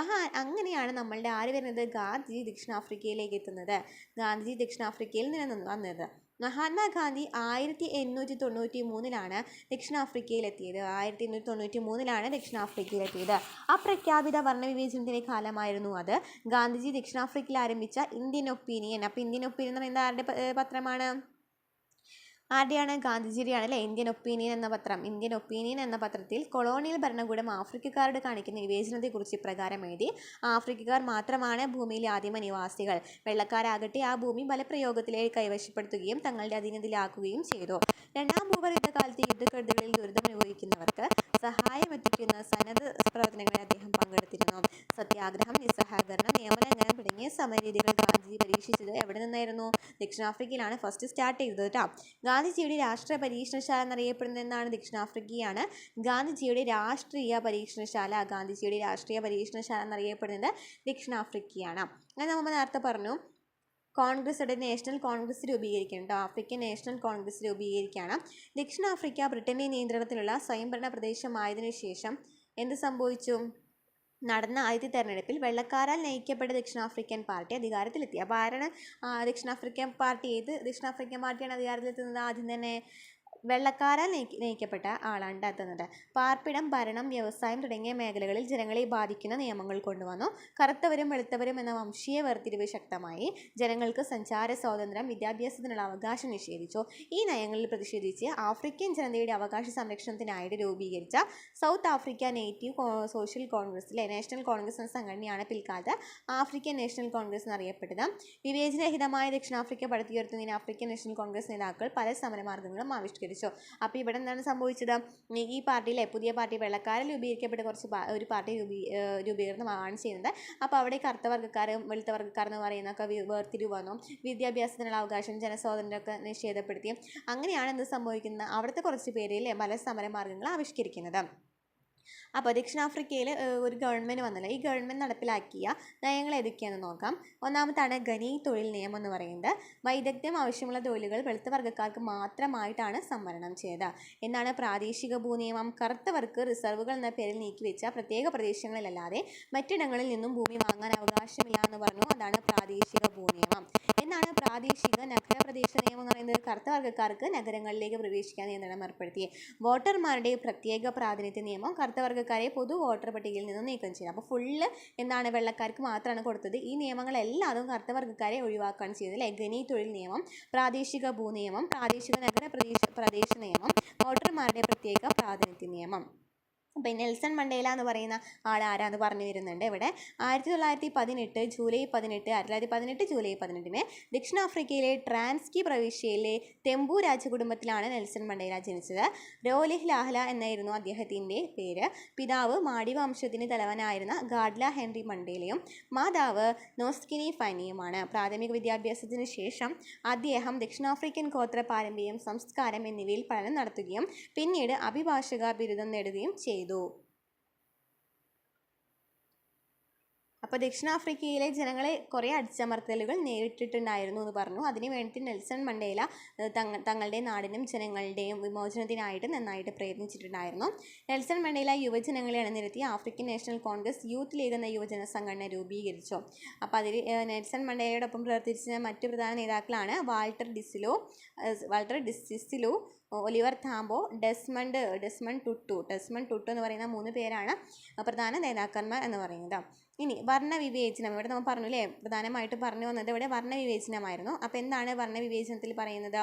അങ്ങനെയാണ് നമ്മളുടെ ആര് വരുന്നത്? ഗാന്ധിജി ദക്ഷിണാഫ്രിക്കയിലേക്ക് എത്തുന്നത്. ഗാന്ധിജി ദക്ഷിണാഫ്രിക്കയിൽ നിന്ന് വന്നത്. മഹാത്മാഗാന്ധി 1893 ദക്ഷിണാഫ്രിക്കയിലെത്തിയത്. 1893 ദക്ഷിണാഫ്രിക്കയിലെത്തിയത്. അപ്രഖ്യാപിത വർണ്ണവിവേചനത്തിന്റെ കാലമായിരുന്നു അത്. ഗാന്ധിജി ദക്ഷിണാഫ്രിക്കയിൽ ആരംഭിച്ച ഇന്ത്യൻ ഒപ്പീനിയൻ. അപ്പോൾ ഇന്ത്യൻ ഒപ്പീനിയൻ എന്ന് പറയുന്നത് ആരുടെ പത്രമാണ്? ആരുടെയാണ്? ഗാന്ധിജിയുടെയാണ് അല്ലേ. ഇന്ത്യൻ ഒപ്പീനിയൻ എന്ന പത്രം. ഇന്ത്യൻ ഒപ്പീനിയൻ എന്ന പത്രത്തിൽ കൊളോണിയൽ ഭരണകൂടം ആഫ്രിക്കക്കാരോട് കാണിക്കുന്ന വിവേചനത്തെക്കുറിച്ച് ഇപ്രകാരം എഴുതി: ആഫ്രിക്കക്കാർ മാത്രമാണ് ഭൂമിയിലെ ആദിമ നിവാസികൾ. വെള്ളക്കാരാകട്ടെ ആ ഭൂമി ബലപ്രയോഗത്തിലേക്ക് കൈവശപ്പെടുത്തുകയും തങ്ങളുടെ അധീനതയിലാക്കുകയും ചെയ്തു. രണ്ടാം ഭൂവർ യുദ്ധകാലത്ത് യുദ്ധക്കെടുതികളിൽ ദുരിതമനുഭവിക്കുന്നവർക്ക് സഹായമെത്തിക്കുന്ന സന്നദ്ധ പ്രവർത്തനങ്ങളിൽ അദ്ദേഹം പങ്കെടുത്തിരുന്നു. സത്യാഗ്രഹം, നിസ്സഹകരണം, നിയമലംഘനം തുടങ്ങിയ സമരരീതികൾ ഗാന്ധിജി പരീക്ഷിച്ചത് എവിടെ നിന്നായിരുന്നു? ദക്ഷിണാഫ്രിക്കയിലാണ് ഫസ്റ്റ് സ്റ്റാർട്ട് ചെയ്തത് കേട്ടോ. ഗാന്ധിജിയുടെ രാഷ്ട്രീയ പരീക്ഷണശാല എന്നറിയപ്പെടുന്നത് എന്താണ്? ദക്ഷിണാഫ്രിക്കയാണ് ഗാന്ധിജിയുടെ രാഷ്ട്രീയ പരീക്ഷണശാല. ഗാന്ധിജിയുടെ രാഷ്ട്രീയ പരീക്ഷണശാല എന്നറിയപ്പെടുന്നത് ദക്ഷിണാഫ്രിക്കയാണ്. അങ്ങനെ നമ്മൾ നേരത്തെ പറഞ്ഞു കോൺഗ്രസ്, നാഷണൽ കോൺഗ്രസ് രൂപീകരിക്കണം കേട്ടോ. ആഫ്രിക്കൻ നാഷണൽ കോൺഗ്രസ് രൂപീകരിക്കുകയാണ്. ദക്ഷിണാഫ്രിക്ക ബ്രിട്ടന്റെ നിയന്ത്രണത്തിലുള്ള സ്വയംഭരണ പ്രദേശമായതിനു ശേഷം എന്ത് സംഭവിച്ചു? നടന്ന ആദ്യത്തെ തെരഞ്ഞെടുപ്പിൽ വെള്ളക്കാരാൽ നയിക്കപ്പെട്ട ദക്ഷിണാഫ്രിക്കൻ പാർട്ടി അധികാരത്തിലെത്തി. അപ്പോൾ ആരാണ് ദക്ഷിണാഫ്രിക്കൻ പാർട്ടി? ഏത് ദക്ഷിണാഫ്രിക്കൻ പാർട്ടിയാണ് അധികാരത്തിലെത്തുന്നത്? ആദ്യം തന്നെ വെള്ളക്കാരാൽ നയിക്കപ്പെട്ട ആളാണ് എത്തുന്നത്. പാർപ്പിടം, ഭരണം, വ്യവസായം തുടങ്ങിയ മേഖലകളിൽ ജനങ്ങളെ ബാധിക്കുന്ന നിയമങ്ങൾ കൊണ്ടുവന്നു. കറുത്തവരും വെളുത്തവരും എന്ന വംശീയ വേർതിരിവ് ശക്തമായി. ജനങ്ങൾക്ക് സഞ്ചാര സ്വാതന്ത്ര്യം, വിദ്യാഭ്യാസത്തിനുള്ള അവകാശം നിഷേധിച്ചു. ഈ നയങ്ങളിൽ പ്രതിഷേധിച്ച് ആഫ്രിക്കൻ ജനതയുടെ അവകാശ സംരക്ഷണത്തിനായിട്ട് രൂപീകരിച്ച സൗത്ത് ആഫ്രിക്ക നേറ്റീവ് സോഷ്യൽ കോൺഗ്രസിലെ നാഷണൽ കോൺഗ്രസ് എന്ന സംഘടനയാണ് പിൽക്കാലത്ത് ആഫ്രിക്കൻ നാഷണൽ കോൺഗ്രസ് എന്നറിയപ്പെട്ടത്. വിവേചനരഹിതമായ ദക്ഷിണാഫ്രിക്ക പടുത്തുയർത്തുന്നതിന് ആഫ്രിക്കൻ നാഷണൽ കോൺഗ്രസ് നേതാക്കൾ പല സമരമാർഗ്ഗങ്ങളും ആവിഷ്കരിച്ചു. അപ്പോൾ ഇവിടെ എന്താണ് സംഭവിച്ചത്? ഈ പാർട്ടിയിലെ പുതിയ പാർട്ടി വെള്ളക്കാരിൽ രൂപീകരിക്കപ്പെട്ട ഒരു പാർട്ടി രൂപീകരണമാണ് ചെയ്യുന്നത്. അപ്പോൾ അവിടെ കറുത്ത വർഗ്ഗക്കാരും വെളുത്ത വർഗ്ഗക്കാരെന്ന് പറയുന്നൊക്കെ വേർതിരിവ് വന്നു. വിദ്യാഭ്യാസത്തിനുള്ള അവകാശം, ജനസ്വാതന്ത്ര്യമൊക്കെ നിഷേധപ്പെടുത്തി. അങ്ങനെയാണ് എന്ത് സംഭവിക്കുന്നത്? അവിടുത്തെ കുറച്ച് പേരിലെ പല സമരമാർഗ്ഗങ്ങൾ ആവിഷ്കരിക്കുന്നത്. അപ്പോൾ ദക്ഷിണാഫ്രിക്കയിൽ ഒരു ഗവൺമെൻറ് വന്നല്ലോ. ഈ ഗവൺമെൻറ് നടപ്പിലാക്കിയ നയങ്ങൾ ഏതൊക്കെയാണെന്ന് നോക്കാം. ഒന്നാമത്താണ് ഖനി തൊഴിൽ നിയമം എന്ന് പറയുന്നത്. വൈദഗ്ധ്യം ആവശ്യമുള്ള തൊഴിലുകൾ വെളുത്ത വർഗ്ഗക്കാർക്ക് മാത്രമായിട്ടാണ് സംവരണം ചെയ്തത്. എന്താണ് പ്രാദേശിക ഭൂനിയമം? കറുത്തവർക്ക് റിസർവുകൾ എന്ന പേരിൽ നീക്കിവെച്ച പ്രത്യേക പ്രദേശങ്ങളിലല്ലാതെ മറ്റിടങ്ങളിൽ നിന്നും ഭൂമി വാങ്ങാൻ അവകാശമില്ല എന്ന് പറഞ്ഞു. അതാണ് പ്രാദേശിക ഭൂനിയമം. എന്നാണ് പ്രാദേശിക നഗരപ്രദേശ നിയമം എന്ന് പറയുന്നത്? കറുത്ത വർഗ്ഗക്കാർക്ക് നഗരങ്ങളിലേക്ക് പ്രവേശിക്കാൻ നിയന്ത്രണം ഏർപ്പെടുത്തി. വോട്ടർമാരുടെ പ്രത്യേക പ്രാതിനിധ്യ നിയമം കറുത്ത വർഗ്ഗക്കാരെ പൊതു വോട്ടർ പട്ടികയിൽ നിന്ന് നീക്കം ചെയ്തു. അപ്പോൾ ഫുള്ള് എന്താണ് വെള്ളക്കാർക്ക് മാത്രമാണ് കൊടുത്തത്. ഈ നിയമങ്ങളെല്ലാതും കറുത്ത വർഗ്ഗക്കാരെ ഒഴിവാക്കുകയാണ് ചെയ്തത്. ഖനി തൊഴിൽ നിയമം, പ്രാദേശിക ഭൂനിയമം, പ്രാദേശിക പ്രദേശ നിയമം, വോട്ടർമാരുടെ പ്രത്യേക പ്രാതിനിധ്യ നിയമം. അപ്പോൾ നെൽസൺ മണ്ടേല എന്ന് പറയുന്ന ആൾ ആരാന്ന് പറഞ്ഞു വരുന്നുണ്ട് ഇവിടെ. 1918 ജൂലൈ 18 ദക്ഷിണാഫ്രിക്കയിലെ ട്രാൻസ്കി പ്രവിശ്യയിലെ തെമ്പു രാജകുടുംബത്തിലാണ് നെൽസൺ മണ്ടേല ജനിച്ചത്. രോലിഹ് ലാഹ്ല എന്നായിരുന്നു അദ്ദേഹത്തിൻ്റെ പേര്. പിതാവ് മാഡി വംശത്തിന് തലവനായിരുന്ന ഗാഡ്ല ഹെൻറി മണ്ടേലയും മാതാവ് നോസ്കിനി ഫനിയുമാണ്. പ്രാഥമിക വിദ്യാഭ്യാസത്തിന് ശേഷം അദ്ദേഹം ദക്ഷിണാഫ്രിക്കൻ ഗോത്ര പാരമ്പര്യം, സംസ്കാരം എന്നിവയിൽ പഠനം നടത്തുകയും പിന്നീട് അഭിഭാഷക ബിരുദം നേടുകയും ചെയ്തു. അപ്പോൾ ദക്ഷിണാഫ്രിക്കയിലെ ജനങ്ങളെ കുറേ അടിച്ചമർത്തലുകൾ നേരിട്ടിട്ടുണ്ടായിരുന്നു എന്ന് പറഞ്ഞു. അതിനു വേണ്ടി നെൽസൺ മണ്ടേല തങ്ങളുടെ നാടിനും ജനങ്ങളുടെയും വിമോചനത്തിനായിട്ട് നന്നായിട്ട് പ്രയത്നിച്ചിട്ടുണ്ടായിരുന്നു. നെൽസൺ മണ്ടേല യുവജനങ്ങളെ അണിനിരത്തി African national Congress youth league എന്ന യുവജന സംഘടന രൂപീകരിച്ചു. അപ്പോൾ അതിൽ നെൽസൺ മണ്ടേലയോടൊപ്പം പ്രവർത്തിച്ച മറ്റു പ്രധാന നേതാക്കളാണ് വാൾട്ടർ ഡിസിസിലു, ഒലിവർ താംബോ, ഡെസ്മണ്ട് ടുട്ടു എന്ന് പറയുന്ന 3 പേരാണ് പ്രധാന നേതാക്കന്മാർ എന്ന് പറയുന്നത്. ഇനി വർണ്ണവിവേചനം, ഇവിടെ നമ്മൾ പറഞ്ഞു അല്ലേ, പ്രധാനമായിട്ട് പറഞ്ഞു വന്നത് ഇവിടെ വർണ്ണവിവേചനമായിരുന്നു. അപ്പോൾ എന്താണ് വർണ്ണവിവേചനത്തിൽ പറയുന്നത്?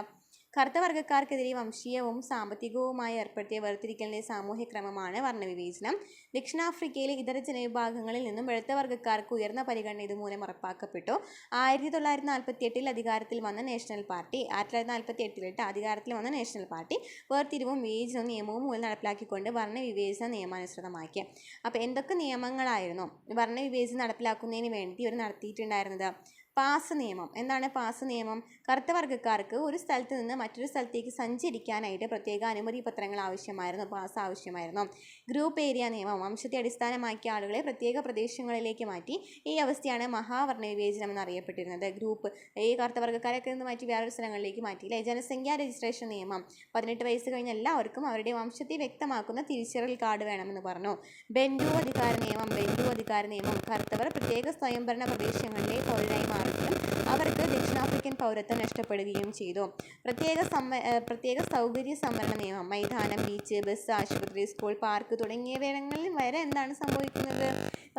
കറുത്ത വർഗ്ഗക്കാർക്കെതിരെ വംശീയവും സാമ്പത്തികവുമായി ഏർപ്പെടുത്തിയ വേർതിരിക്കലിൻ്റെ സാമൂഹ്യ ക്രമമാണ് വർണ്ണവിവേചനം. ദക്ഷിണാഫ്രിക്കയിലെ ഇതര ജനവിഭാഗങ്ങളിൽ നിന്നും വെളുത്ത വർഗ്ഗക്കാർക്ക് ഉയർന്ന പരിഗണന ഇതുമൂലം ഉറപ്പാക്കപ്പെട്ടു. 1948 അധികാരത്തിൽ വന്ന നാഷണൽ പാർട്ടി 1948 അധികാരത്തിൽ വന്ന നാഷണൽ പാർട്ടി വേർതിരിവും വിവേചനവും നിയമവും മൂലം നടപ്പിലാക്കിക്കൊണ്ട് വർണ്ണവിവേചന നിയമാനുസൃതമാക്കി. അപ്പോൾ എന്തൊക്കെ നിയമങ്ങളായിരുന്നു വർണ്ണവിവേചനം നടപ്പിലാക്കുന്നതിന് വേണ്ടി ഇവർ നടത്തിയിട്ടുണ്ടായിരുന്നത്? പാസ് നിയമം. എന്താണ് പാസ് നിയമം? കറുത്ത വർഗ്ഗക്കാർക്ക് ഒരു സ്ഥലത്ത് നിന്ന് മറ്റൊരു സ്ഥലത്തേക്ക് സഞ്ചരിക്കാനായിട്ട് പ്രത്യേക അനുമതി പത്രങ്ങൾ ആവശ്യമായിരുന്നു, പാസ് ആവശ്യമായിരുന്നു. ഗ്രൂപ്പ് ഏരിയ നിയമം. വംശത്തെ അടിസ്ഥാനമാക്കിയ ആളുകളെ പ്രത്യേക പ്രദേശങ്ങളിലേക്ക് മാറ്റി. ഈ അവസ്ഥയാണ് മഹാവർണ്ണ വിവേചനം എന്നറിയപ്പെട്ടിരുന്നത്. ഗ്രൂപ്പ് ഈ കറുത്ത വർഗ്ഗക്കാരൊക്കെ നിന്ന് മാറ്റി വേറൊരു സ്ഥലങ്ങളിലേക്ക് മാറ്റിയില്ലേ. ജനസംഖ്യാ രജിസ്ട്രേഷൻ നിയമം. 18 വയസ്സ് കഴിഞ്ഞ എല്ലാവർക്കും അവരുടെ വംശത്തെ വ്യക്തമാക്കുന്ന തിരിച്ചറിയൽ കാർഡ് വേണമെന്ന് പറഞ്ഞു. ബെൻഡു അധികാര നിയമം. ബെൻഡു അധികാര നിയമം. കറുത്തവർ പ്രത്യേക സ്വയംഭരണ പ്രദേശങ്ങളിലെ പൗരരായി മാറി അവർക്ക് ദക്ഷിണാഫ്രിക്കൻ പൗരത്വം നഷ്ടപ്പെടുകയും ചെയ്തു. പ്രത്യേക സൗകര്യ സംവരണ നിയമം. മൈതാനം, ബീച്ച്, ബസ്, ആശുപത്രി, സ്കൂൾ, പാർക്ക് തുടങ്ങിയവയിടങ്ങളിൽ വരെ എന്താണ് സംഭവിക്കുന്നത്?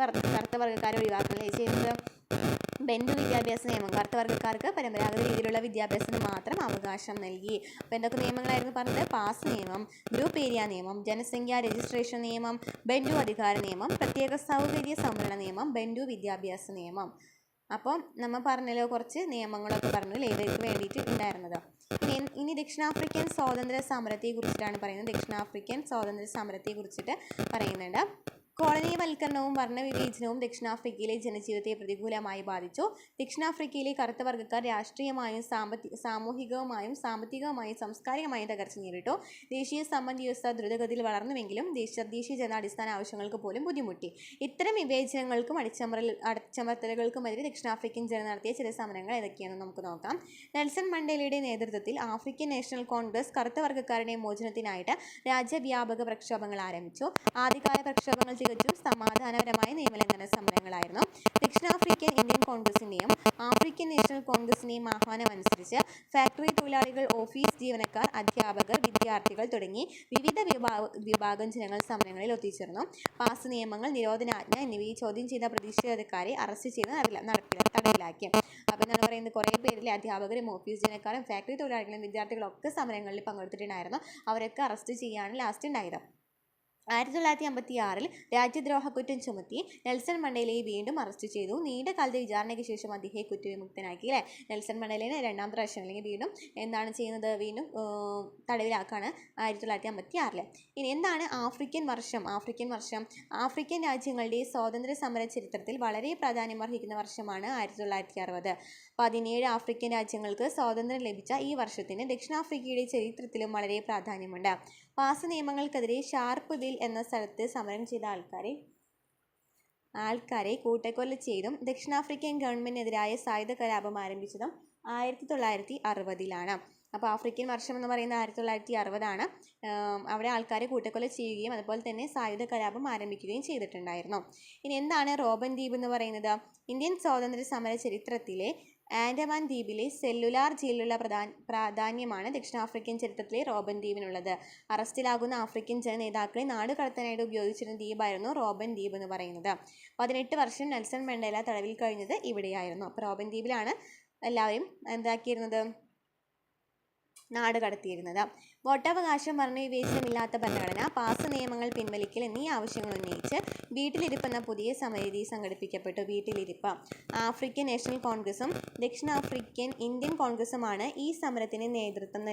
കറുത്ത വർഗ്ഗക്കാരെ ഒഴിവാക്കുകയല്ലേ ചെയ്യുന്നത്. ബെൻഡു വിദ്യാഭ്യാസ നിയമം. കറുത്ത വർഗ്ഗക്കാർക്ക് പരമ്പരാഗത രീതിയിലുള്ള വിദ്യാഭ്യാസത്തിന് മാത്രം അവകാശം നൽകി. അപ്പോൾ എന്തൊക്കെ നിയമങ്ങളായിരുന്നു പറഞ്ഞത്? പാസ് നിയമം, ഗ്രൂപ്പ് ഏരിയ നിയമം, ജനസംഖ്യാ രജിസ്ട്രേഷൻ നിയമം, ബെൻഡു അധികാര നിയമം, പ്രത്യേക സൗകര്യ സംവരണ നിയമം, ബെൻഡു വിദ്യാഭ്യാസ നിയമം. അപ്പോൾ നമ്മൾ പറഞ്ഞല്ലോ കുറച്ച് നിയമങ്ങളൊക്കെ പറഞ്ഞു ഇവർക്ക് വേണ്ടിയിട്ട് ഉണ്ടായിരുന്നത്. ഇനി ദക്ഷിണാഫ്രിക്കൻ സ്വാതന്ത്ര്യ സമരത്തെ കുറിച്ചിട്ടാണ് പറയുന്നത്. ദക്ഷിണാഫ്രിക്കൻ സ്വാതന്ത്ര്യ സമരത്തെ കുറിച്ചിട്ട് പറയുന്നുണ്ട്. കോളനിവൽക്കരണവും വർണ്ണവിവേചനവും ദക്ഷിണാഫ്രിക്കയിലെ ജനജീവിതത്തെ പ്രതികൂലമായി ബാധിച്ചു. ദക്ഷിണാഫ്രിക്കയിലെ കറുത്ത വർഗ്ഗക്കാർ രാഷ്ട്രീയമായും സാമൂഹികവുമായും സാമ്പത്തികവുമായും സാംസ്കാരികമായും തകർച്ച നേരിട്ടു. ദേശീയ സമ്പദ് വ്യവസ്ഥ ദ്രുതഗതിയിൽ വളർന്നുവെങ്കിലും തദ്ദേശീയ ജനാടിസ്ഥാന ആവശ്യങ്ങൾക്ക് പോലും ബുദ്ധിമുട്ടി. ഇത്തരം വിവേചനങ്ങൾക്കും അടിച്ചമർത്തലുകൾക്കുമെതിരെ ദക്ഷിണാഫ്രിക്കൻ ജനത നടത്തിയ ചില സമരങ്ങൾ ഏതൊക്കെയാണെന്ന് നമുക്ക് നോക്കാം. നെൽസൺ മണ്ടേലയുടെ നേതൃത്വത്തിൽ ആഫ്രിക്കൻ നാഷണൽ കോൺഗ്രസ് കറുത്ത വർഗ്ഗക്കാരുടെ മോചനത്തിനായിട്ട് രാജ്യവ്യാപക പ്രക്ഷോഭങ്ങൾ ആരംഭിച്ചു. ആദ്യകാല പ്രക്ഷോഭങ്ങൾ തികച്ചും സമാധാനപരമായ നിയമലംഘന സമരങ്ങളായിരുന്നു. ദക്ഷിണാഫ്രിക്കൻ ഇന്ത്യൻ കോൺഗ്രസിന്റെയും ആഫ്രിക്കൻ നാഷണൽ കോൺഗ്രസിന്റെയും ആഹ്വാനം അനുസരിച്ച് ഫാക്ടറി തൊഴിലാളികൾ, ഓഫീസ് ജീവനക്കാർ, അധ്യാപകർ, വിദ്യാർത്ഥികൾ തുടങ്ങി വിവിധ വിഭാഗം ജനങ്ങൾ സമരങ്ങളിൽ ഒത്തുചേർന്നു. പാസ് നിയമങ്ങൾ, നിരോധനാജ്ഞ എന്നിവയെ ചോദ്യം ചെയ്ത പ്രതിഷേധക്കാരെ അറസ്റ്റ് ചെയ്ത് തടവിലാക്കി. അപ്പോൾ എന്താണ് പറയുന്നത്? കുറേ പേരിലെ അധ്യാപകരും ഓഫീസ് ജീവനക്കാരും ഫാക്ടറി തൊഴിലാളികളും വിദ്യാർത്ഥികളും ഒക്കെ സമരങ്ങളിൽ പങ്കെടുത്തിട്ടുണ്ടായിരുന്നു. അവരൊക്കെ അറസ്റ്റ് ചെയ്യാണ് ലാസ്റ്റ് ഉണ്ടായത്. 1956 രാജ്യദ്രോഹ കുറ്റം ചുമത്തി നെൽസൺ മണ്ടേലയെ വീണ്ടും അറസ്റ്റ് ചെയ്തു. നീണ്ട കാലത്തെ വിചാരണയ്ക്ക് ശേഷം അദ്ദേഹത്തെ കുറ്റവിമുക്തനാക്കി അല്ലേ. നെൽസൺ മണ്ടേലയെ രണ്ടാം പ്രാവശ്യം അല്ലെങ്കിൽ വീണ്ടും എന്താണ് ചെയ്യുന്നത്? വീണ്ടും തടവിലാക്കാണ് 1956. ഇനി എന്താണ് ആഫ്രിക്കൻ വർഷം? ആഫ്രിക്കൻ രാജ്യങ്ങളുടെ സ്വാതന്ത്ര്യ സമര ചരിത്രത്തിൽ വളരെ പ്രാധാന്യമർഹിക്കുന്ന വർഷമാണ് 1960. 17 ആഫ്രിക്കൻ രാജ്യങ്ങൾക്ക് സ്വാതന്ത്ര്യം ലഭിച്ച ഈ വർഷത്തിന് ദക്ഷിണാഫ്രിക്കയുടെ ചരിത്രത്തിലും വളരെ പ്രാധാന്യമുണ്ട്. പാസ് നിയമങ്ങൾക്കെതിരെ ഷാർപ്പ്വിൽ എന്ന സ്ഥലത്ത് സമരം ചെയ്ത ആൾക്കാരെ കൂട്ടക്കൊല ചെയ്തും ദക്ഷിണാഫ്രിക്കൻ ഗവൺമെന്റിനെതിരായ സായുധ കലാപം ആരംഭിച്ചതും 1960. അപ്പോൾ ആഫ്രിക്കൻ വർഷം എന്ന് പറയുന്നത് 1960. അവിടെ ആൾക്കാരെ കൂട്ടക്കൊല ചെയ്യുകയും അതുപോലെ തന്നെ സായുധ കലാപം ആരംഭിക്കുകയും ചെയ്തിട്ടുണ്ടായിരുന്നു. ഇനി എന്താണ് റോബൻ ദ്വീപ് എന്ന് പറയുന്നത്? ഇന്ത്യൻ സ്വാതന്ത്ര്യ സമര ചരിത്രത്തിലെ ആൻഡമാൻ ദ്വീപിലെ സെല്ലുലാർ ജയിലിലുള്ള പ്രാധാന്യമാണ് ദക്ഷിണാഫ്രിക്കൻ ചരിത്രത്തിലെ റോബൻ ദ്വീപിനുള്ളത്. അറസ്റ്റിലാകുന്ന ആഫ്രിക്കൻ നേതാക്കളെ നാട് കടത്താനായിട്ട് ഉപയോഗിച്ചിരുന്ന ദ്വീപായിരുന്നു റോബൻ ദ്വീപ് എന്ന് പറയുന്നത്. 18 വർഷം നെൽസൺ മണ്ടേല തടവിൽ കഴിഞ്ഞത് ഇവിടെയായിരുന്നു. അപ്പോൾ റോബൻ ദ്വീപിലാണ് എല്ലാവരും എന്താക്കിയിരുന്നത്? നാട് കടത്തിയിരുന്നത്. വോട്ടവകാശം, വർണ്ണവിവേചനമില്ലാത്ത ഭരണഘടന, പാസ് നിയമങ്ങൾ പിൻവലിക്കൽ എന്നീ ആവശ്യങ്ങൾ ഉന്നയിച്ച് വീട്ടിലിരിപ്പെന്ന പുതിയ സമരരീതി സംഘടിപ്പിക്കപ്പെട്ടു. വീട്ടിലിരിപ്പ്. ആഫ്രിക്കൻ നാഷണൽ കോൺഗ്രസും ദക്ഷിണാഫ്രിക്കൻ ഇന്ത്യൻ കോൺഗ്രസുമാണ് ഈ സമരത്തിന് നേതൃത്വം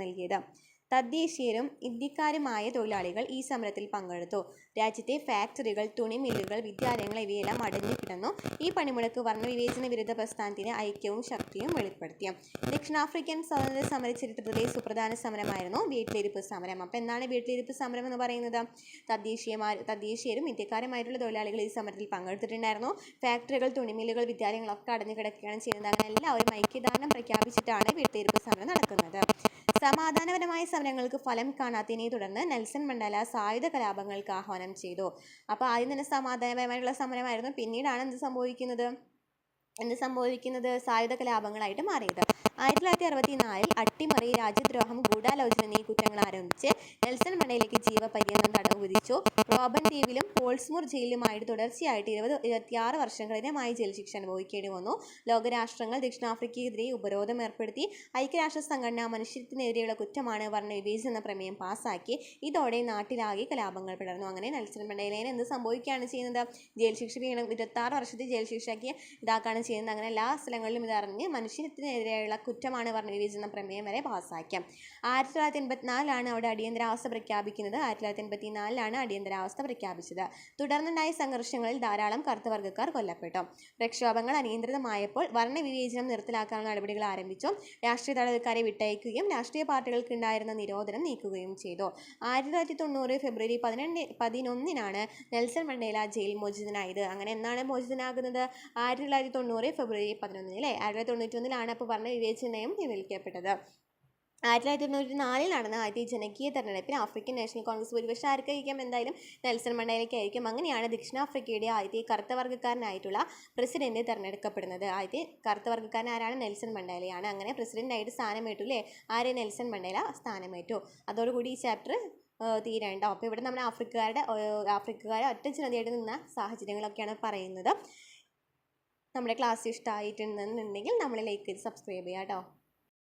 നൽകിയത്. തദ്ദേശീയരും ഇന്ത്യക്കാരുമായ തൊഴിലാളികൾ ഈ സമരത്തിൽ പങ്കെടുത്തു. രാജ്യത്തെ ഫാക്ടറികൾ, തുണിമില്ലുകൾ, വിദ്യാലയങ്ങൾ ഇവയെല്ലാം അടഞ്ഞു കിടന്നു. ഈ പണിമുടക്ക് വർണ്ണവിവേചന വിരുദ്ധ പ്രസ്ഥാനത്തിന് ഐക്യവും ശക്തിയും വെളിപ്പെടുത്തി. ദക്ഷിണാഫ്രിക്കൻ സ്വാതന്ത്ര്യ സമര ചരിത്രത്തിലെ സുപ്രധാന സമരമായിരുന്നു വീട്ടിലിരിപ്പ് സമരം. അപ്പോൾ എന്താണ് വീട്ടിലിരിപ്പ് സമരം എന്ന് പറയുന്നത്? തദ്ദേശീയരും ഇന്ത്യക്കാരുമായിട്ടുള്ള തൊഴിലാളികൾ ഈ സമരത്തിൽ പങ്കെടുത്തിട്ടുണ്ടായിരുന്നു. ഫാക്ടറികൾ, തുണിമില്ലുകൾ, വിദ്യാലയങ്ങളൊക്കെ അടഞ്ഞു കിടക്കുകയാണ് ചെയ്യുന്നത്. അങ്ങനെ എല്ലാവരും ഐക്യദാർഢ്യം പ്രഖ്യാപിച്ചിട്ടാണ് വീട്ടിലിരിപ്പ് സമരം നടക്കുന്നത്. സമാധാനപരമായ സമരങ്ങൾക്ക് ഫലം കാണാത്തതിനെ തുടർന്ന് നെൽസൺ മണ്ടേല സായുധ കലാപങ്ങൾക്ക് ആഹ്വാനം ചെയ്തു. അപ്പോൾ ആദ്യം തന്നെ സമാധാനപരമായിട്ടുള്ള സമരമായിരുന്നു. പിന്നീടാണ് എന്ത് സംഭവിക്കുന്നത്? സായുധ കലാപങ്ങളായിട്ട് മാറിയത്. 1964 അട്ടിമറി, രാജ്യദ്രോഹം, ഗൂഢാലോചന എന്നീ കുറ്റങ്ങൾ ആരോപിച്ച് നെൽസൺ മണ്ടേലയ്ക്ക് ജീവപര്യന്തം തടവ് വിധിച്ചു. റോബൻ ദ്വീപിലും പോൾസ്മൂർ ജയിലിലുമായിട്ട് തുടർച്ചയായിട്ട് 26 വർഷം കഠിനമായ ജയിൽ ശിക്ഷ അനുഭവിക്കേണ്ടി വന്നു. ലോകരാഷ്ട്രങ്ങൾ ദക്ഷിണാഫ്രിക്കയ്ക്കെതിരെ ഉപരോധം ഏർപ്പെടുത്തി. ഐക്യരാഷ്ട്ര സംഘടന മനുഷ്യത്വത്തിനെതിരെയുള്ള കുറ്റമാണ് വർണ്ണവിവേചനം എന്ന പ്രമേയം പാസാക്കി. ഇതോടെ നാട്ടിലാകെ കലാപങ്ങൾ പടർന്നു. അങ്ങനെ നെൽസൺ മണ്ടേലയെ എന്ത് സംഭവിക്കുകയാണ് ചെയ്യുന്നത്? ജയിൽ ശിക്ഷ വീണ്ടും 26 വർഷത്തെ ജയിൽ ശിക്ഷയ്ക്ക് ഇതാക്കാണ് ചെയ്യുന്നത്. അങ്ങനെ എല്ലാ സ്ഥലങ്ങളിലും ഇതറിഞ്ഞ് മനുഷ്യത്വത്തിനെതിരെയുള്ള കുറ്റമാണ് വർണ്ണവിവേചന പ്രമേയം വരെ പാസാക്കിയത്. 1984 അവിടെ അടിയന്തരാവസ്ഥ പ്രഖ്യാപിക്കുന്നത്. 1984 അടിയന്തരാവസ്ഥ പ്രഖ്യാപിച്ചത്. തുടർന്നുണ്ടായ സംഘർഷങ്ങളിൽ ധാരാളം കറുത്ത വർഗ്ഗക്കാർ കൊല്ലപ്പെട്ടു. പ്രക്ഷോഭങ്ങൾ അനിയന്ത്രിതമായപ്പോൾ വർണ്ണവിവേചനം നിർത്തലാക്കാനുള്ള നടപടികൾ ആരംഭിച്ചു. രാഷ്ട്രീയ തടവുകാരെ വിട്ടയക്കുകയും രാഷ്ട്രീയ പാർട്ടികൾക്ക് ഉണ്ടായിരുന്ന നിരോധനം നീക്കുകയും ചെയ്തു. 1990 ഫെബ്രുവരി 11 നെൽസൺ മണ്ടേല ജയിൽ മോചിതനായത്. അങ്ങനെ എന്നാണ് മോചിതനാകുന്നത്? 1990 ഫെബ്രുവരി 11 അല്ലേ? 1991 അപ്പോൾ വർണ്ണവിവേചനം നിലനിൽക്കപ്പെട്ടത്. 1994 നടന്ന ആദ്യ ജനകീയ തെരഞ്ഞെടുപ്പിൽ ആഫ്രിക്കൻ നാഷണൽ കോൺഗ്രസ് ഭൂരിപക്ഷം ആർക്കായിരിക്കും? എന്തായാലും നെൽസൺ മണ്ടേലയ്ക്കായിരിക്കും. അങ്ങനെയാണ് ദക്ഷിണാഫ്രിക്കയുടെ ആദ്യത്തെ കറുത്ത വർഗ്ഗക്കാരനായിട്ടുള്ള പ്രസിഡന്റ് തിരഞ്ഞെടുക്കപ്പെടുന്നത്. ആദ്യത്തെ കറുത്ത വർഗ്ഗക്കാരൻ ആരാണ്? നെൽസൺ മണ്ടേലയാണ്. അങ്ങനെ പ്രസിഡന്റായിട്ട് സ്ഥാനമേറ്റു അല്ലേ? ആര്? നെൽസൺ മണ്ടേല സ്ഥാനമേറ്റു. അതോടുകൂടി ഈ ചാപ്റ്റർ തീരേണ്ടോ. അപ്പോൾ ഇവിടെ നമ്മൾ ആഫ്രിക്കക്കാരെ ഒറ്റ ജനതയായിട്ട് നിന്ന സാഹചര്യങ്ങളൊക്കെയാണ് പറയുന്നത്. നമ്മുടെ ക്ലാസ് ഇഷ്ടമായിട്ടുണ്ടെന്നുണ്ടെങ്കിൽ നമ്മൾ ലൈക്ക് ചെയ്ത് സബ്സ്ക്രൈബ് ചെയ്യാം കേട്ടോ.